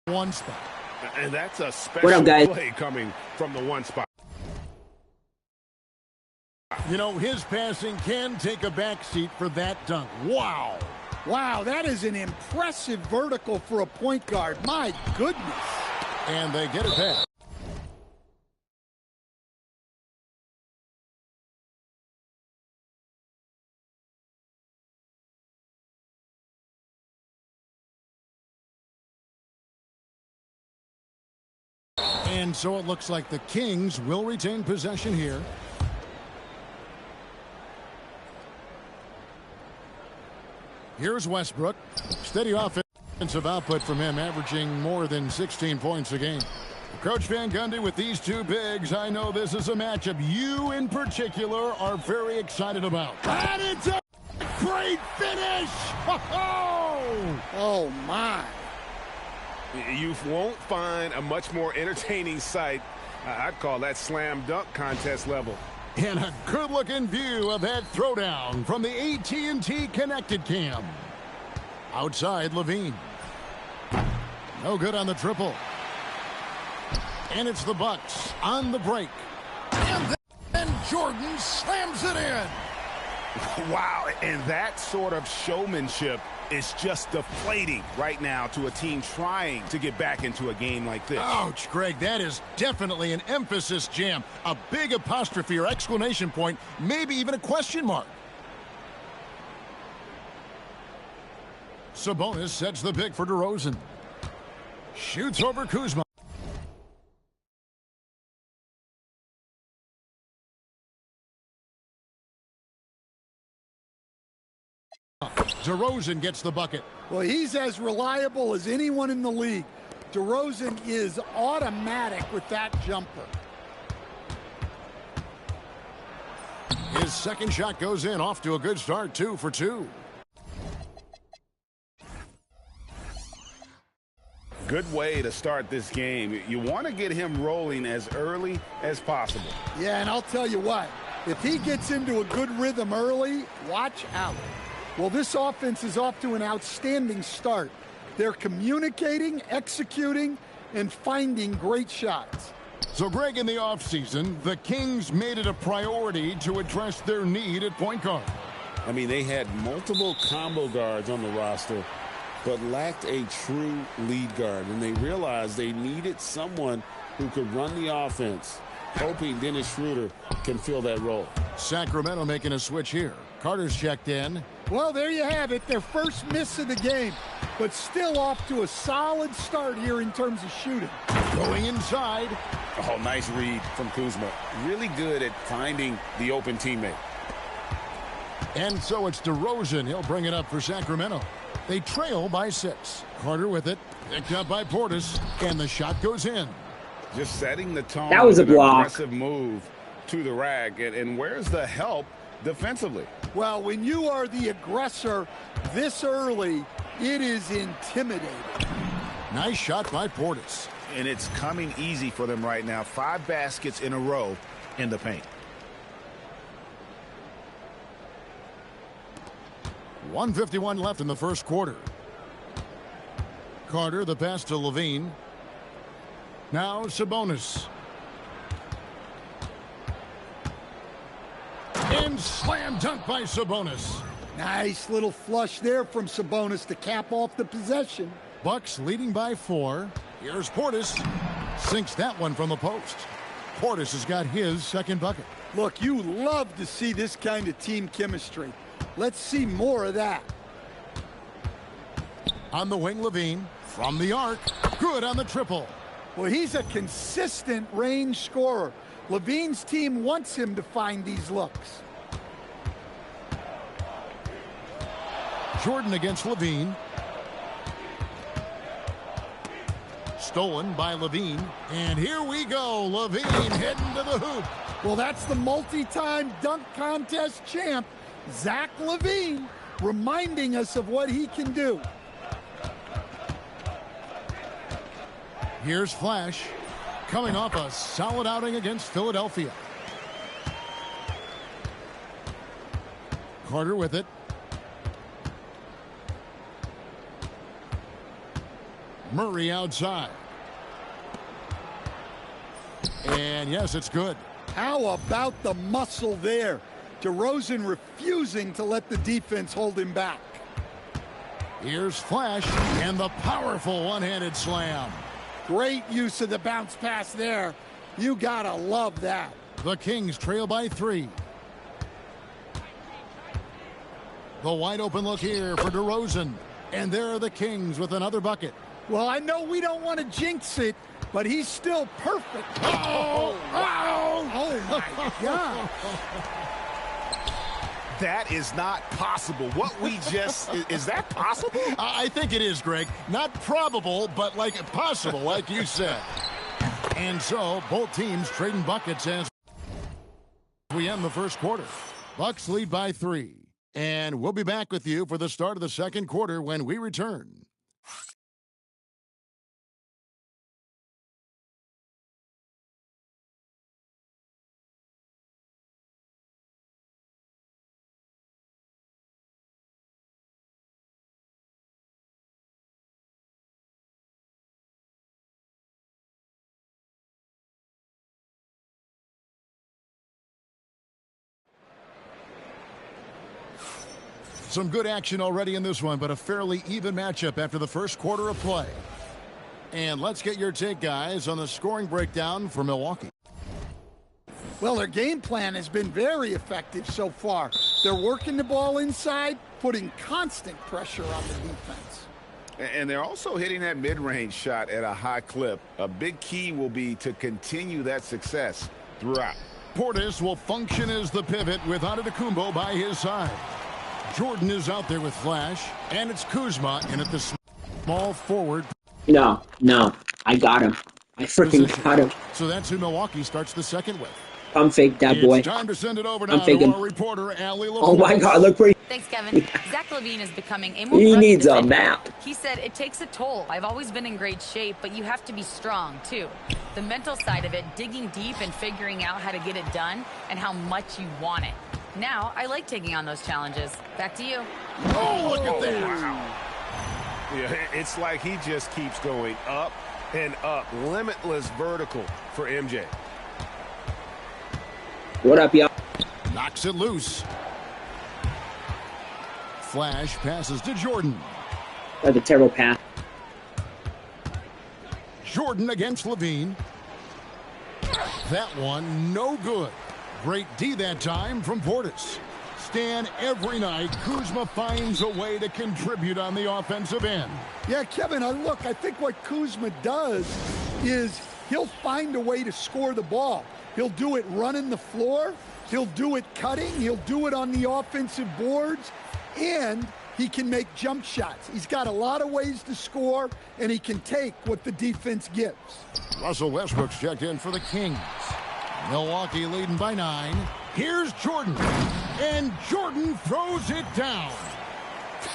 one spot. And that's a special play coming from the one spot. You know, his passing can take a backseat for that dunk. Wow. Wow, that is an impressive vertical for a point guard. My goodness. And they get it back. And so it looks like the Kings will retain possession here. Here's Westbrook. Steady offensive output from him, averaging more than 16 points a game. Coach Van Gundy, with these two bigs, I know this is a matchup you in particular are very excited about. And it's a great finish! Oh, my. You won't find a much more entertaining sight. I'd call that slam dunk contest level. And a good-looking view of that throwdown from the AT&T Connected Cam. Outside, Levine. No good on the triple. And it's the Bucks on the break. And then Jordan slams it in. Wow, and that sort of showmanship is just deflating right now to a team trying to get back into a game like this. Ouch, Greg, that is definitely an emphasis jam. A big apostrophe or exclamation point, maybe even a question mark. Sabonis sets the pick for DeRozan. Shoots over Kuzma. DeRozan gets the bucket. Well, he's as reliable as anyone in the league. DeRozan is automatic with that jumper. His second shot goes in, off to a good start, 2 for 2. Good way to start this game. You want to get him rolling as early as possible. Yeah, and I'll tell you what, if he gets into a good rhythm early, watch out. Well, this offense is off to an outstanding start. They're communicating, executing, and finding great shots. So, Greg, in the offseason, the Kings made it a priority to address their need at point guard. I mean, they had multiple combo guards on the roster, but lacked a true lead guard. And they realized they needed someone who could run the offense, hoping Dennis Schroeder can fill that role. Sacramento making a switch here. Carter's checked in. Well, there you have it. Their first miss of the game, but still off to a solid start here in terms of shooting. Going inside. Oh, nice read from Kuzma. Really good at finding the open teammate. And so it's DeRozan. He'll bring it up for Sacramento. They trail by 6. Carter with it. Picked up by Portis. And the shot goes in. Just setting the tone. That was a block. Aggressive move to the rack. And where's the help defensively? Well, when you are the aggressor this early, it is intimidating. Nice shot by Portis. And it's coming easy for them right now. 5 baskets in a row in the paint. 1:51 left in the first quarter. Carter, the pass to Levine. Now Sabonis. And slam dunk by Sabonis. Nice little flush there from Sabonis to cap off the possession. Bucks leading by 4. Here's Portis. Sinks that one from the post. Portis has got his second bucket. Look, you love to see this kind of team chemistry. Let's see more of that. On the wing, Levine. From the arc. Good on the triple. Well, he's a consistent range scorer. Levine's team wants him to find these looks. Jordan against Levine. Stolen by Levine. And here we go. Levine heading to the hoop. Well, that's the multi-time dunk contest champ, Zach LaVine, reminding us of what he can do. Here's Flash, coming off a solid outing against Philadelphia. Carter with it. Murray outside. And yes, it's good. How about the muscle there? DeRozan refusing to let the defense hold him back. Here's Flash and the powerful one-handed slam. Great use of the bounce pass there. You gotta love that. The Kings trail by 3. The wide open look here for DeRozan. And there are the Kings with another bucket. Well, I know we don't want to jinx it, but he's still perfect. Oh, my God. That is not possible. What we just, is that possible? I think it is, Greg. Not probable, but like possible, like you said. And so, both teams trading buckets as we end the first quarter. Bucks lead by 3. And we'll be back with you for the start of the second quarter when we return. Some good action already in this one, but a fairly even matchup after the first quarter of play. And let's get your take, guys, on the scoring breakdown for Milwaukee. Well, their game plan has been very effective so far. They're working the ball inside, putting constant pressure on the defense. And they're also hitting that mid-range shot at a high clip. A big key will be to continue that success throughout. Portis will function as the pivot with Antetokounmpo by his side. Jordan is out there with Flash, and it's Kuzma in at the small forward. No, I got him. I freaking got him. So that's who Milwaukee starts the second with. I'm fake that boy. It's time to send it over now to our reporter, Allie LaForce. Oh my God, look where Thanks, Kevin. Zach LaVine is becoming a more he productive needs a defender. map. He said, it takes a toll. I've always been in great shape, but you have to be strong, too. The mental side of it, digging deep and figuring out how to get it done and how much you want it. Now, I like taking on those challenges. Back to you. Oh, look at that. Wow. Yeah, it's like he just keeps going up and up. Limitless vertical for MJ. What up, y'all? Knocks it loose. Flash passes to Jordan. That's a terrible pass. Jordan against LaVine. That one, no good. Great D that time from Portis. Stan, every night, Kuzma finds a way to contribute on the offensive end. Yeah, Kevin, I think what Kuzma does is he'll find a way to score the ball. He'll do it running the floor. He'll do it cutting. He'll do it on the offensive boards. And he can make jump shots. He's got a lot of ways to score, and he can take what the defense gives. Russell Westbrook's checked in for the Kings. Milwaukee leading by 9. Here's Jordan. And Jordan throws it down.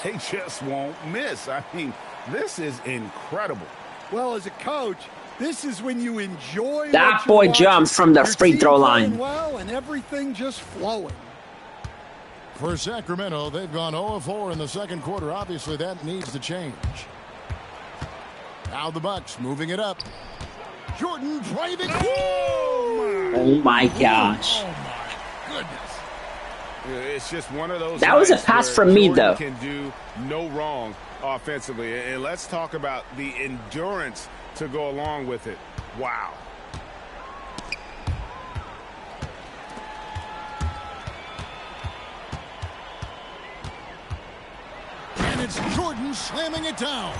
They just won't miss. I mean, this is incredible. Well, as a coach, this is when you enjoy That boy jumps from the free throw line. Well, and everything just flowing. For Sacramento, they've gone 0-4 in the second quarter. Obviously, that needs to change. Now the Bucks moving it up. Jordan driving. Oh my gosh. Oh my goodness. It's just one of those. That was a pass from me, though. Can do no wrong offensively. And let's talk about the endurance to go along with it. Wow. And it's Jordan slamming it down.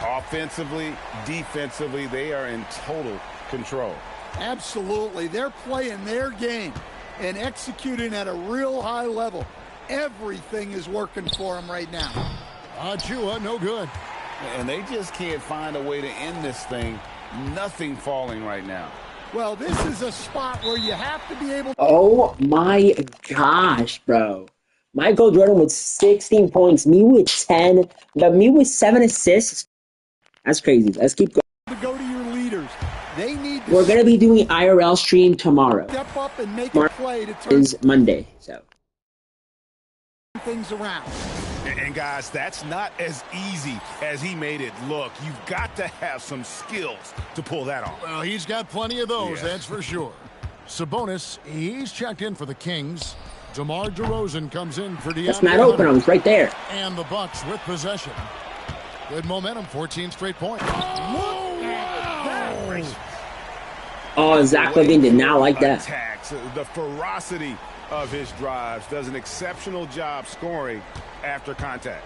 Offensively, defensively, they are in total control. Absolutely. They're playing their game and executing at a real high level. Everything is working for them right now. Achua, no good. And they just can't find a way to end this thing. Nothing falling right now. Well, this is a spot where you have to be able to... Oh my gosh, bro. Michael Jordan with 16 points, me with 10, but me with 7 assists. That's crazy. Let's keep going. to go to your leaders. They need to We're going to be doing IRL stream tomorrow. step up and make a play to turn Is Monday, so. things around. And guys, that's not as easy as he made it look. You've got to have some skills to pull that off. Well, he's got plenty of those, that's for sure. Sabonis, he's checked in for the Kings. DeMar DeRozan comes in for DeAndre That's not open. I was right there. And the Bucks with possession. Good momentum, 14 straight points. Oh, Zach LaVine did not like that. Attacks, the ferocity of his drives, does an exceptional job scoring after contact.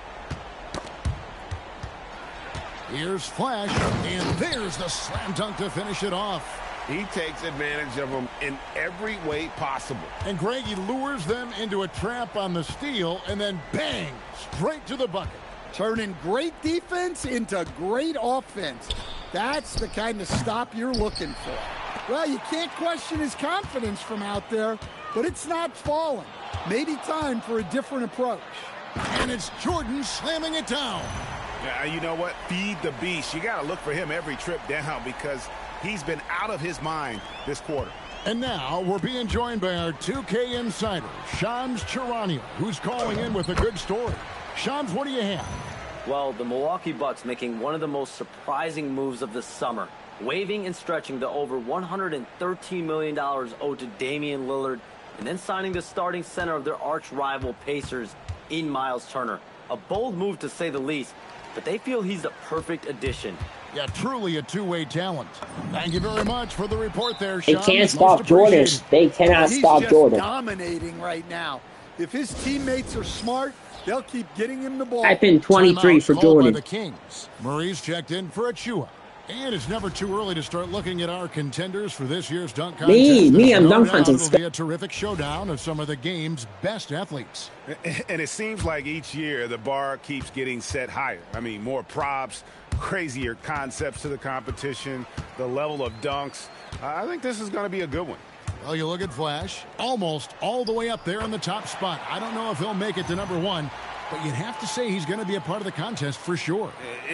Here's Flash, and there's the slam dunk to finish it off. He takes advantage of them in every way possible. And Greg, he lures them into a trap on the steal, and then bang, straight to the bucket. Turning great defense into great offense. That's the kind of stop you're looking for. Well, you can't question his confidence from out there, but it's not falling. Maybe time for a different approach. And it's Jordan slamming it down. Yeah, you know what? Feed the beast. You got to look for him every trip down because he's been out of his mind this quarter. And now we're being joined by our 2K insider, Shams Charania, who's calling in with a good story. Shams, what do you have? Well, the Milwaukee Bucks making one of the most surprising moves of the summer, waiving and stretching the over $113 million owed to Damian Lillard, and then signing the starting center of their arch rival Pacers in Miles Turner. A bold move to say the least, but they feel he's the perfect addition. Yeah, truly a two-way talent. Thank you very much for the report there, They Shams. can't stop Jordan. They cannot stop Jordan. He's just dominating right now. If his teammates are smart, they'll keep getting him the ball. Type in 23 for Jordan. By the Kings. Murray's checked in for Achua. And it's never too early to start looking at our contenders for this year's dunk contest. I'm dunk contest. It'll be a terrific showdown of some of the game's best athletes. And it seems like each year the bar keeps getting set higher. I mean, more props, crazier concepts to the competition, the level of dunks. I think this is going to be a good one. Well, you look at Flash, almost all the way up there in the top spot. I don't know if he'll make it to number one, but you'd have to say he's going to be a part of the contest for sure.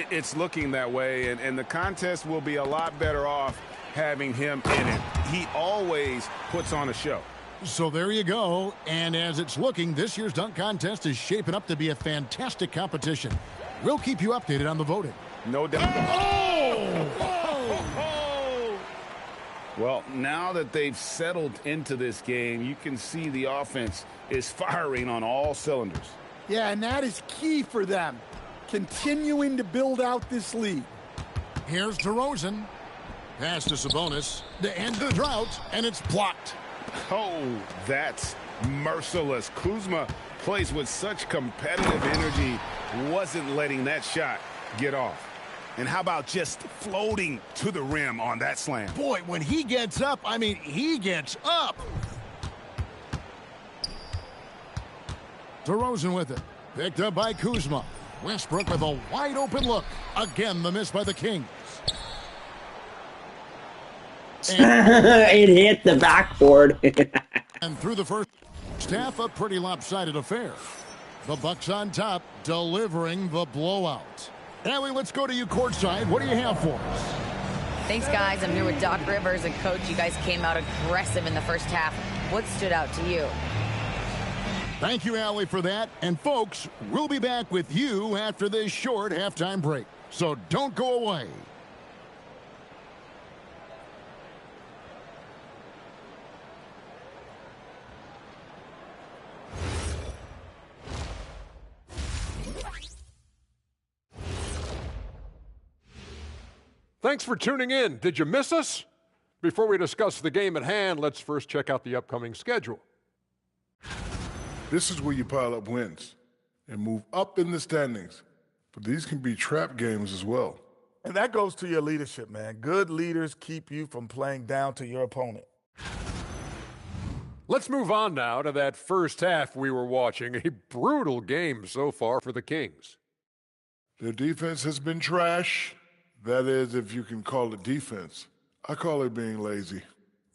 It's looking that way, and the contest will be a lot better off having him in it. He always puts on a show. So there you go. And as it's looking, this year's dunk contest is shaping up to be a fantastic competition. We'll keep you updated on the voting. No doubt. Oh! Well, now that they've settled into this game, you can see the offense is firing on all cylinders. Yeah, and that is key for them, continuing to build out this lead. Here's DeRozan. Pass to Sabonis. The end of the drought, and it's blocked. Oh, that's merciless. Kuzma plays with such competitive energy, wasn't letting that shot get off. And how about just floating to the rim on that slam? Boy, when he gets up, I mean, he gets up. DeRozan with it. Picked up by Kuzma. Westbrook with a wide open look. Again, the miss by the Kings. It hit the backboard. And through the first half, a pretty lopsided affair. The Bucks on top, delivering the blowout. Allie, let's go to you courtside. What do you have for us? Thanks, guys. I'm here with Doc Rivers, and Coach, you guys came out aggressive in the first half. What stood out to you? Thank you, Allie, for that. And, folks, we'll be back with you after this short halftime break. So don't go away. Thanks for tuning in. Did you miss us? Before we discuss the game at hand, let's first check out the upcoming schedule. This is where you pile up wins and move up in the standings. But these can be trap games as well. And that goes to your leadership, man. Good leaders keep you from playing down to your opponent. Let's move on now to that first half we were watching. A brutal game so far for the Kings. Their defense has been trash. That is, if you can call it defense. I call it being lazy.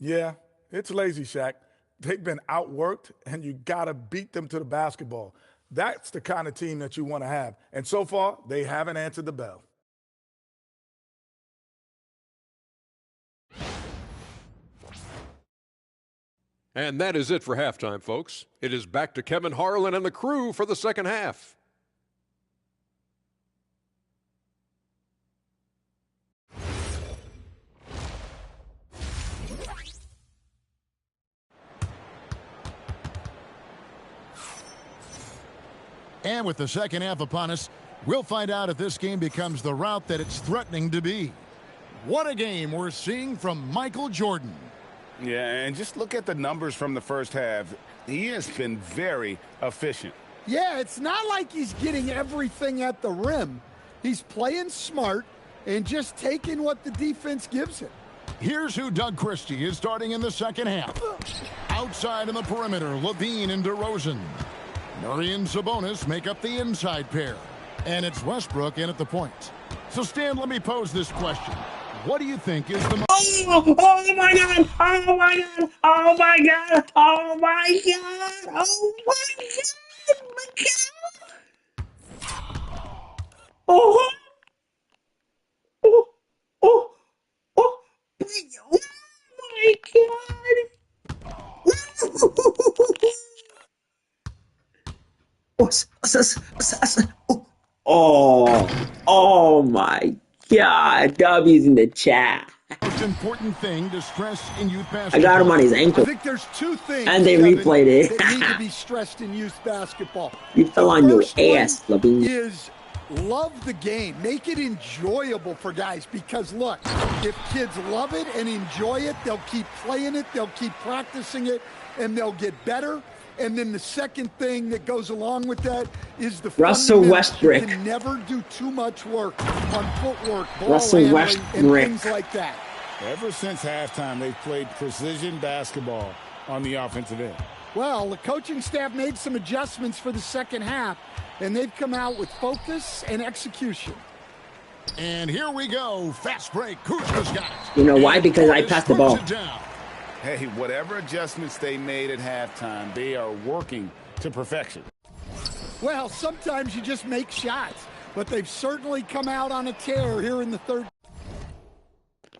Yeah, it's lazy, Shaq. They've been outworked, and you got to beat them to the basketball. That's the kind of team that you want to have. And so far, they haven't answered the bell. And that is it for halftime, folks. It is back to Kevin Harlan and the crew for the second half. And with the second half upon us, we'll find out if this game becomes the route that it's threatening to be. What a game we're seeing from Michael Jordan. Yeah, and just look at the numbers from the first half. He has been very efficient. Yeah, it's not like he's getting everything at the rim. He's playing smart and just taking what the defense gives him. Here's who Doug Christie is starting in the second half. Outside in the perimeter, Levine and DeRozan. Murray and Sabonis make up the inside pair. And it's Westbrook in at the point. So, Stan, let me pose this question. What do you think is the... Oh my God! Oh my God! Oh my God! Oh my God! Oh my God! Oh! Oh! Oh! Oh! Oh my God! Oh my God! W's in the chat. most important thing to stress in youth basketball? I got him on his I ankle. think there's two things, And they Kevin, replayed it. that need to be stressed in youth basketball. You fell on your ass, Levine. Is love the game. Make it enjoyable for guys because, look, if kids love it and enjoy it, they'll keep playing it, they'll keep practicing it, and they'll get better. And then the second thing that goes along with that is the Russell Westbrook. You can never do too much work on footwork, ball Russell handling, and Westbrook. things like that. Ever since halftime, they've played precision basketball on the offensive end. Well, the coaching staff made some adjustments for the second half, and they've come out with focus and execution. And here we go. Fast break. Kuzma's got it. You know why? Because I passed the ball. Hey, whatever adjustments they made at halftime, they are working to perfection. Well, sometimes you just make shots, but they've certainly come out on a tear here in the third.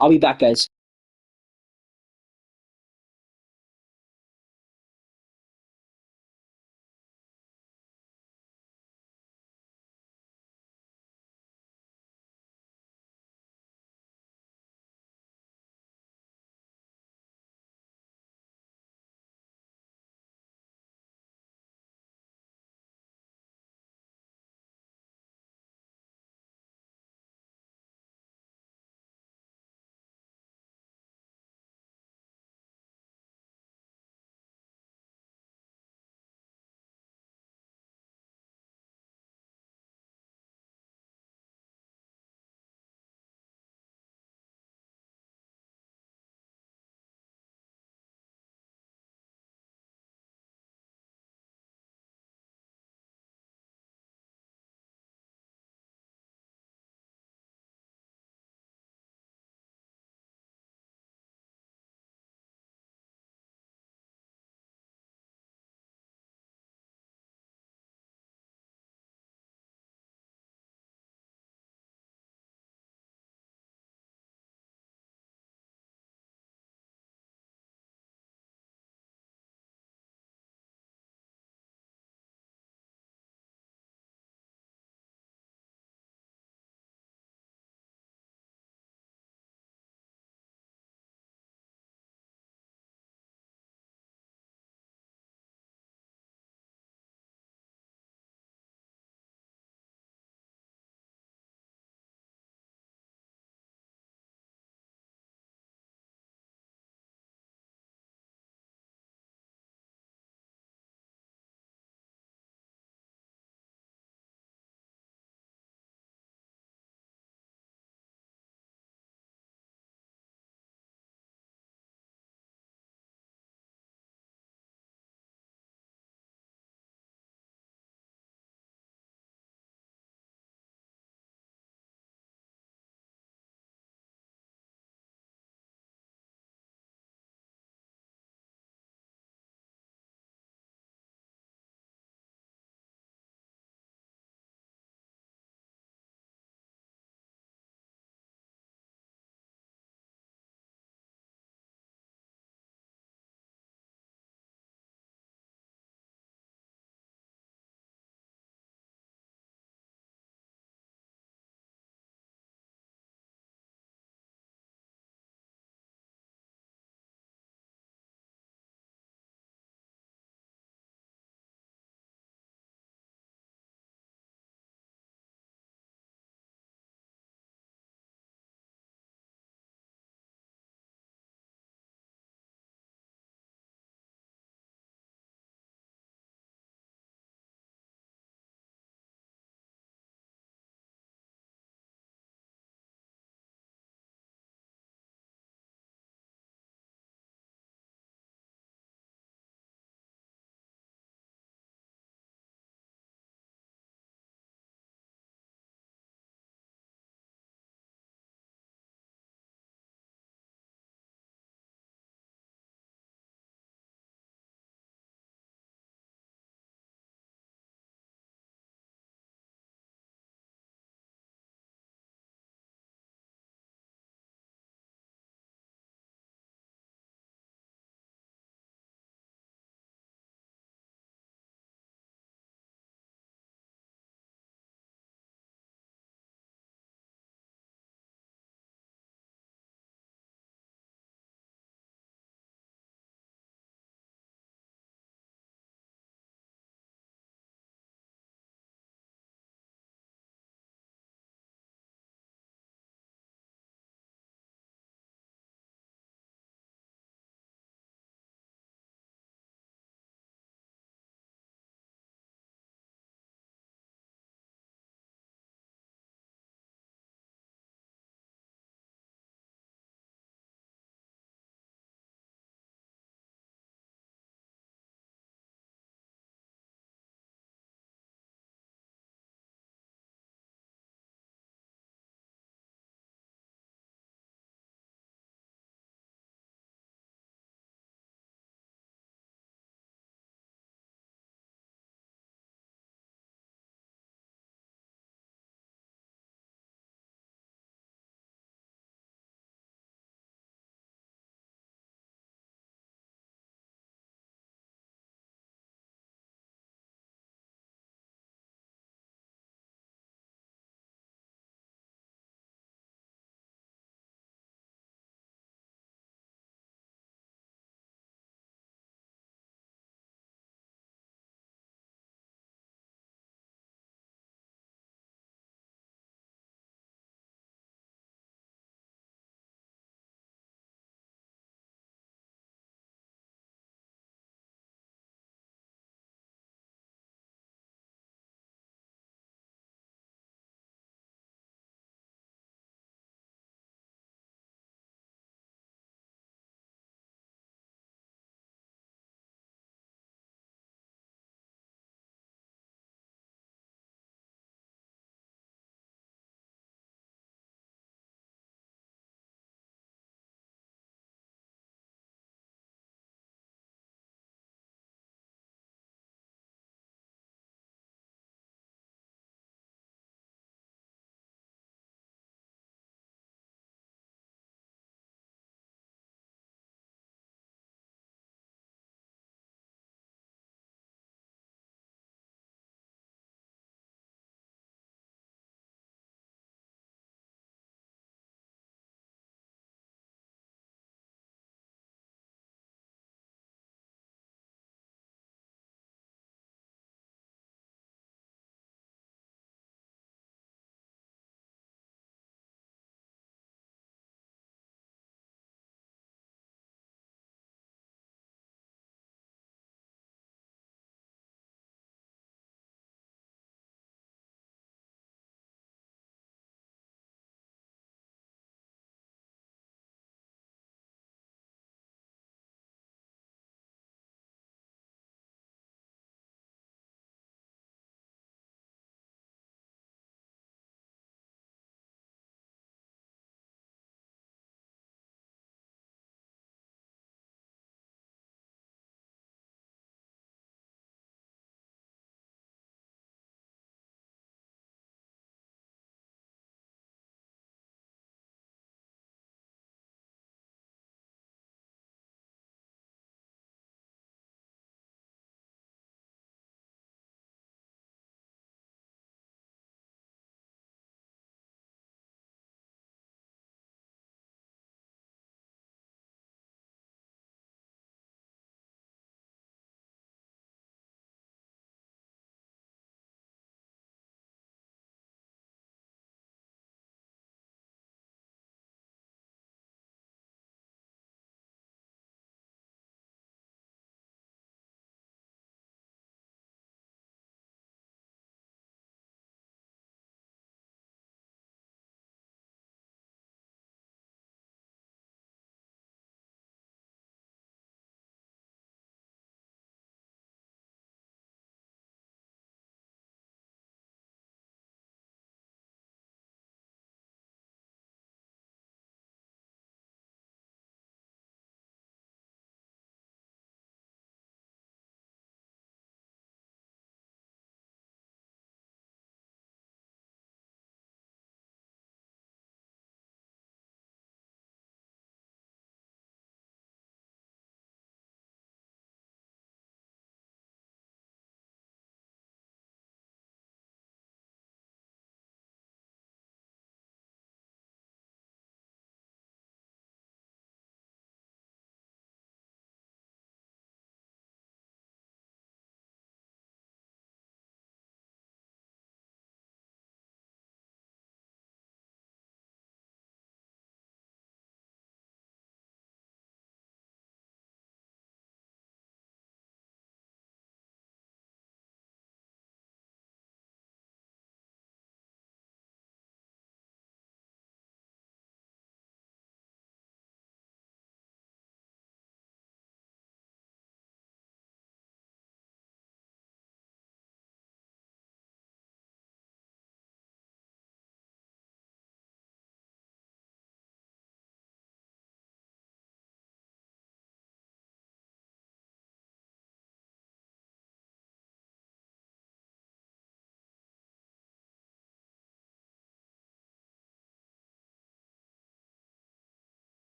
I'll be back, guys.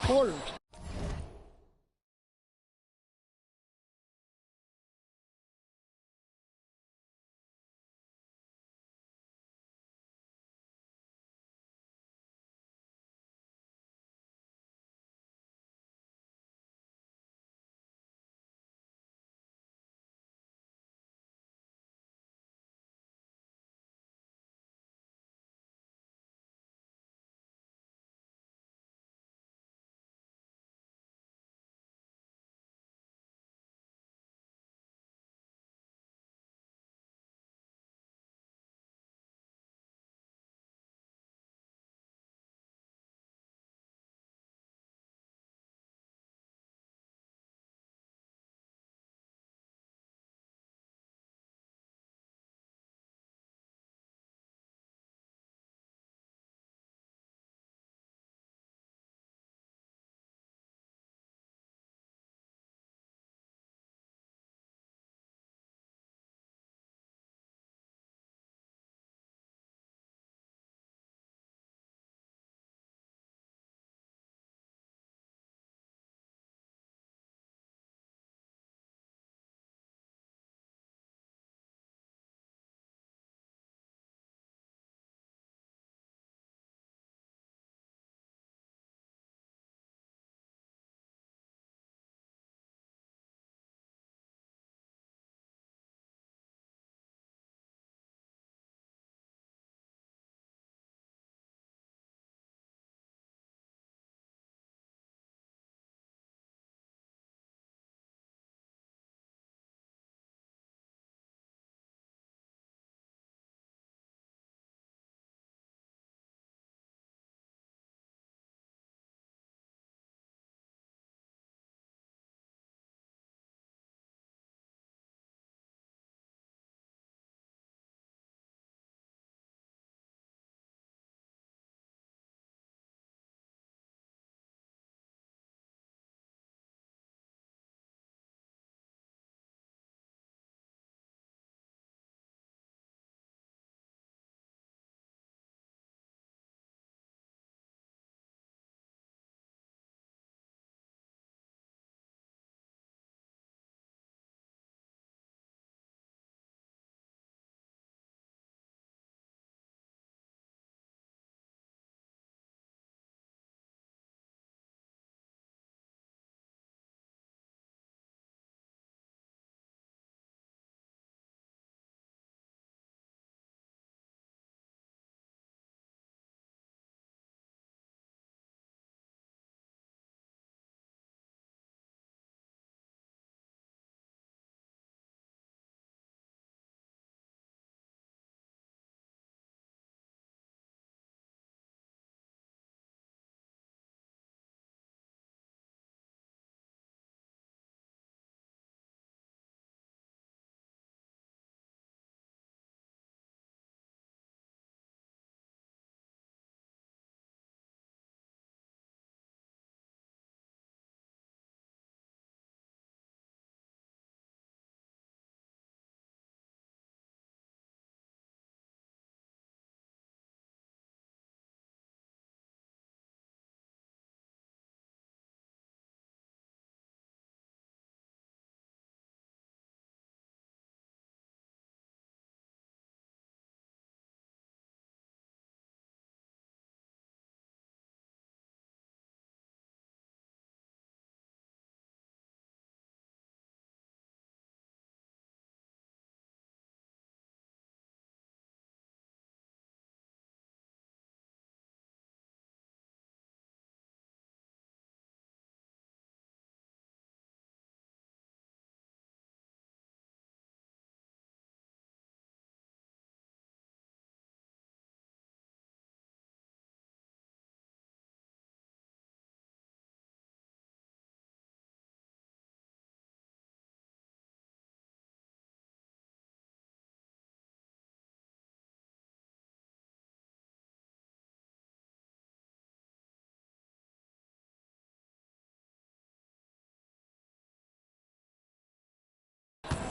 quarters.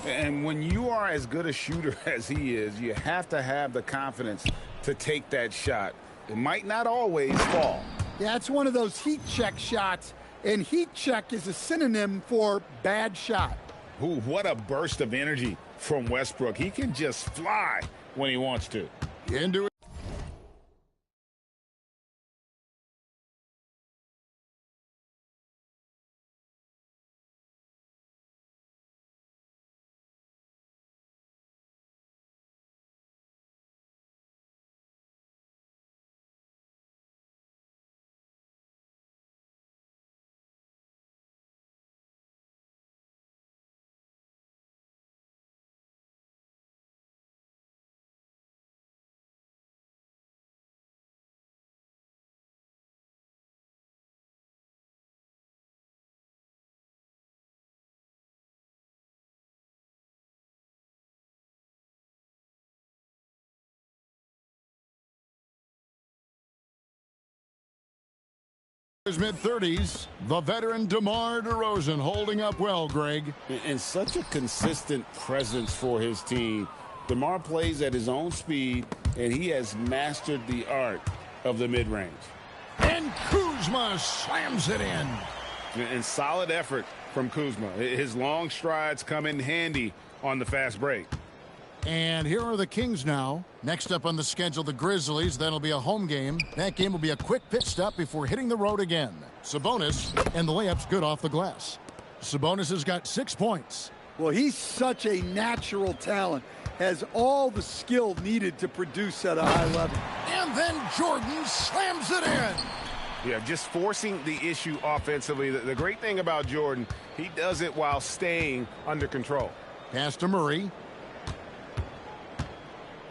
And when you are as good a shooter as he is, you have to have the confidence to take that shot. It might not always fall, Yeah, it's one of those heat check shots, and heat check is a synonym for bad shot. Ooh, what a burst of energy from Westbrook. He can just fly when he wants to. Into it. His mid-30s, the veteran DeMar DeRozan holding up well, Greg. And such a consistent presence for his team. DeMar plays at his own speed, and he has mastered the art of the mid-range. And Kuzma slams it in. And solid effort from Kuzma. His long strides come in handy on the fast break. And here are the Kings now. Next up on the schedule, the Grizzlies. That'll be a home game. That game will be a quick pit stop before hitting the road again. Sabonis, and the layup's good off the glass. Sabonis has got 6 points. Well, he's such a natural talent. Has all the skill needed to produce at a high level. And then Jordan slams it in. Yeah, just forcing the issue offensively. The great thing about Jordan, he does it while staying under control. Pass to Murray.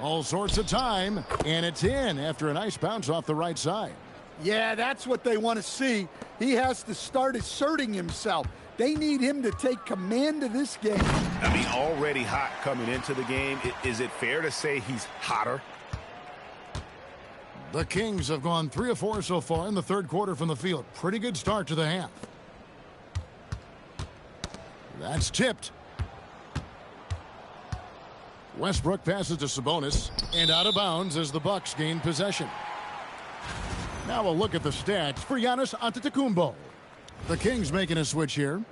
All sorts of time, and it's in after a nice bounce off the right side. Yeah, that's what they want to see. He has to start asserting himself. They need him to take command of this game. I mean, already hot coming into the game. Is it fair to say he's hotter? The Kings have gone 3 of 4 so far in the third quarter from the field. Pretty good start to the half. That's tipped. Westbrook passes to Sabonis, and out of bounds as the Bucks gain possession. Now a look at the stats for Giannis Antetokounmpo. The Kings making a switch here.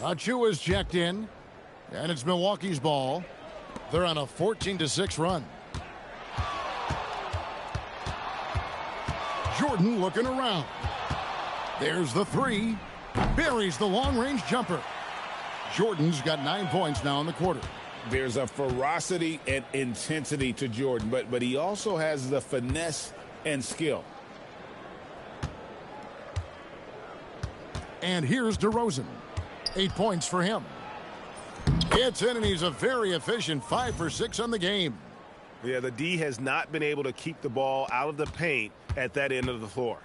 Achua's checked in, and it's Milwaukee's ball. They're on a 14-6 run. Jordan looking around. There's the three. Buries the long-range jumper. Jordan's got 9 points now in the quarter. There's a ferocity and intensity to Jordan, but he also has the finesse and skill. And here's DeRozan. 8 points for him. Gets in, and he's a very efficient 5 for 6 on the game. Yeah, the D has not been able to keep the ball out of the paint at that end of the floor.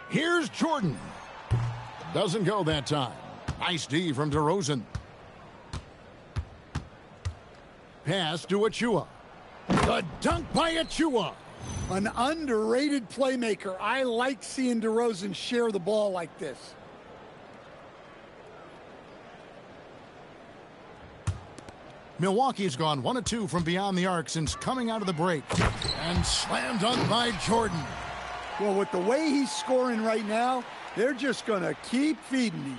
Here's Jordan. Doesn't go that time. Nice D from DeRozan. Pass to Achua. The dunk by Achua. An underrated playmaker. I like seeing DeRozan share the ball like this. Milwaukee's gone 1 of 2 from beyond the arc since coming out of the break. And slam dunk by Jordan. Well, with the way he's scoring right now, they're just going to keep feeding him.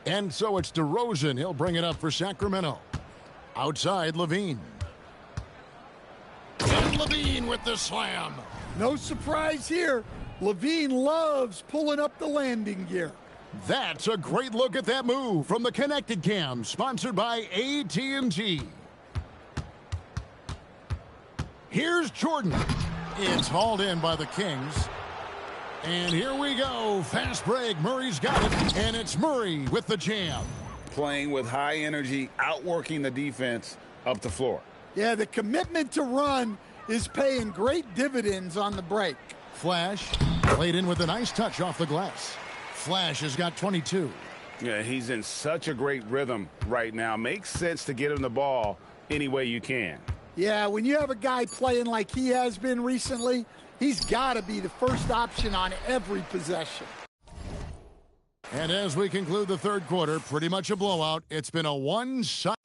And so it's DeRozan. He'll bring it up for Sacramento. Outside, Levine. And Levine with the slam. No surprise here. Levine loves pulling up the landing gear. That's a great look at that move from the Connected Cam, sponsored by AT&T. Here's Jordan. It's hauled in by the Kings. And here we go. Fast break. Murray's got it. And it's Murray with the jam. Playing with high energy, outworking the defense up the floor. Yeah, the commitment to run is paying great dividends on the break. Flash played in with a nice touch off the glass. Flash has got 22. Yeah, he's in such a great rhythm right now. Makes sense to get him the ball any way you can. Yeah, when you have a guy playing like he has been recently, he's got to be the first option on every possession. And as we conclude the third quarter, pretty much a blowout. It's been a one-sided.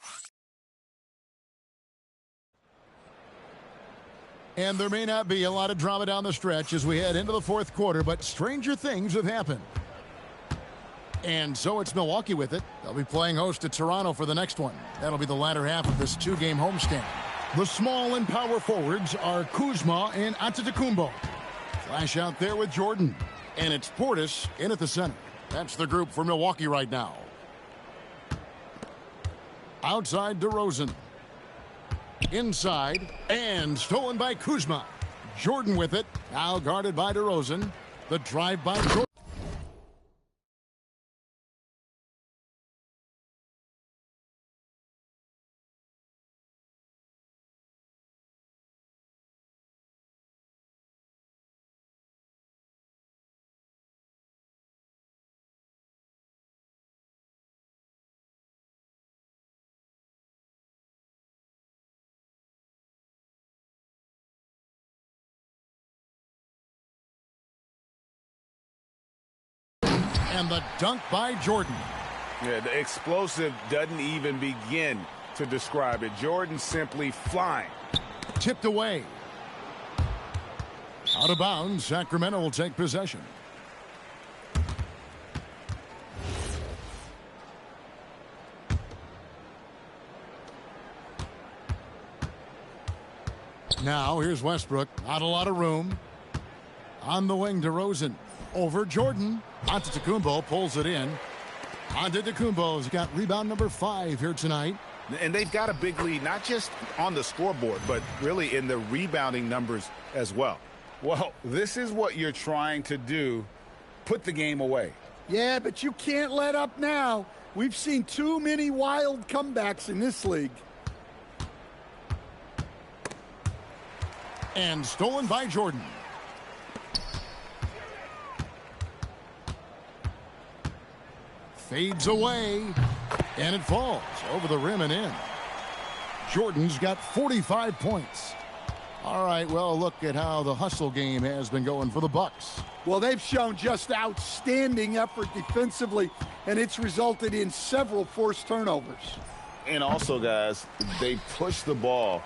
And there may not be a lot of drama down the stretch as we head into the fourth quarter, but stranger things have happened. And so it's Milwaukee with it. They'll be playing host to Toronto for the next one. That'll be the latter half of this two-game homestand. The small and power forwards are Kuzma and Antetokounmpo. Flash out there with Jordan. And it's Portis in at the center. That's the group for Milwaukee right now. Outside, DeRozan. Inside, and stolen by Kuzma. Jordan with it. Now guarded by DeRozan. The drive by Jordan. And the dunk by Jordan. Yeah, the explosive doesn't even begin to describe it. Jordan simply flying. Tipped away. Out of bounds, Sacramento will take possession. Now here's Westbrook. Not a lot of room. On the wing, DeRozan. Over Jordan. Antetokounmpo pulls it in. Antetokounmpo's got rebound number 5 here tonight. And they've got a big lead, not just on the scoreboard, but really in the rebounding numbers as well. Well, this is what you're trying to do. Put the game away. Yeah, but you can't let up now. We've seen too many wild comebacks in this league. And stolen by Jordan. Fades away, and it falls over the rim and in. Jordan's got 45 points. All right, well, look at how the hustle game has been going for the Bucks. Well, they've shown just outstanding effort defensively, and it's resulted in several forced turnovers. And also, guys, they push the ball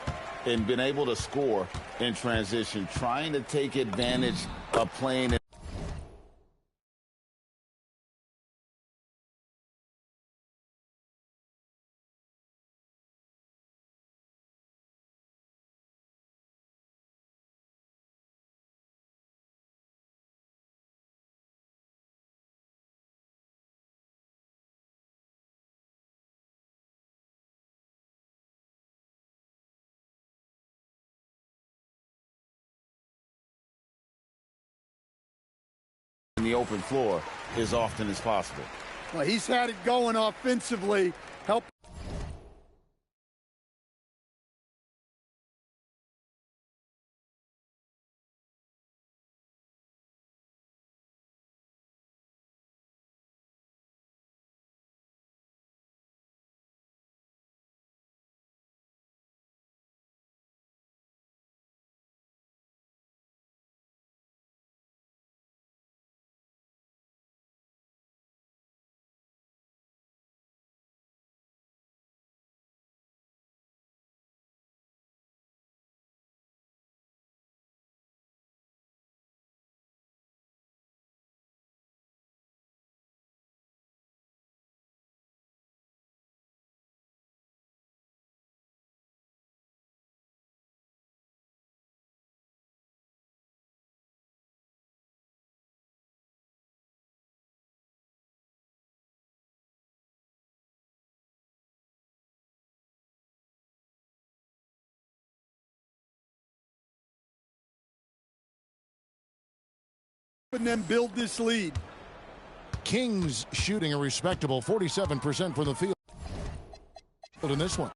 and been able to score in transition, trying to take advantage of playing in the open floor as often as possible. Well, he's had it going offensively. Help. And then build this lead. Kings shooting a respectable 47% from the field in this one.